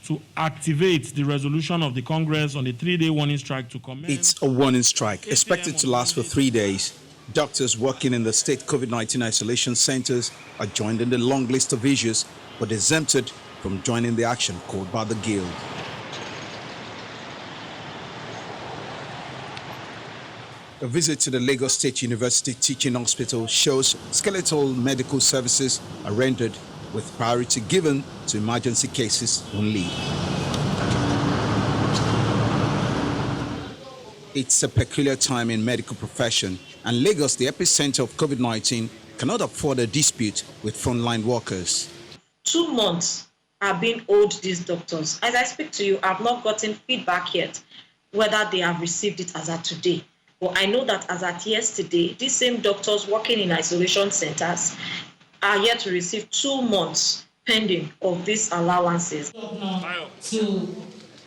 to activate the resolution of the Congress on a 3-day warning strike to commence. It's a warning strike expected to last for 3 days. Doctors working in the state COVID-19 isolation centers are joined in the long list of issues but exempted from joining the action called by the Guild. A visit to the Lagos State University Teaching Hospital shows skeletal medical services are rendered with priority given to emergency cases only. It's a peculiar time in medical profession, and Lagos, the epicenter of COVID-19, cannot afford a dispute with frontline workers. 2 months are being owed these doctors. As I speak to you, I've not gotten feedback yet whether they have received it as at today. But I know that as at yesterday, these same doctors working in isolation centers are yet to receive 2 months pending of these allowances.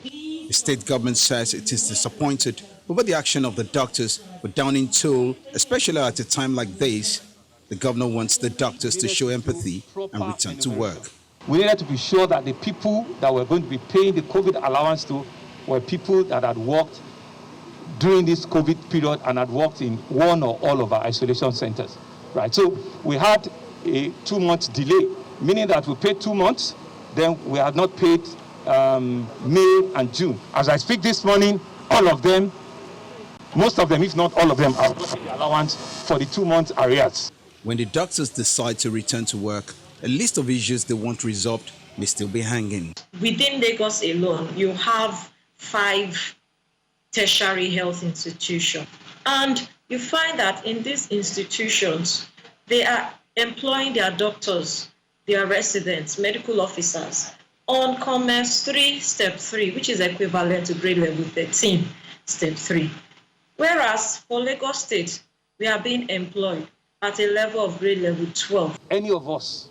The state government says it is disappointed over the action of the doctors for downing toll, especially at a time like this. The governor wants the doctors to show empathy and return to work. We needed to be sure that the people that were going to be paying the COVID allowance to were people that had worked during this COVID period and had worked in one or all of our isolation centers, right? So we had a 2-month delay, meaning that we paid 2 months, then we had not paid May and June. As I speak this morning, all of them, most of them, if not all of them, are the allowance for the 2 months arrears. When the doctors decide to return to work, a list of issues they want resolved may still be hanging. Within Lagos alone, you have 5 tertiary health institutions. And you find that in these institutions, they are employing their doctors, their residents, medical officers on Commerce 3, Step 3, which is equivalent to grade level 13, Step 3. Whereas for Lagos State, we are being employed at a level of grade level 12. Any of us,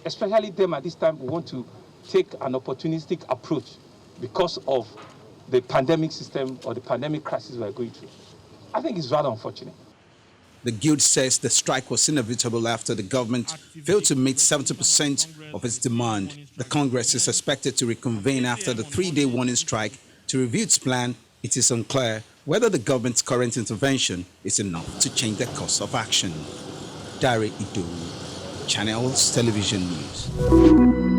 especially them at this time, we want to take an opportunistic approach because of the pandemic system or the pandemic crisis we're going through. I think it's rather unfortunate. The Guild says the strike was inevitable after the government failed to meet 70% of its demand. The Congress is expected to reconvene after the 3-day warning strike to review its plan. It is unclear whether the government's current intervention is enough to change the course of action. Dari Ido, Channels Television News.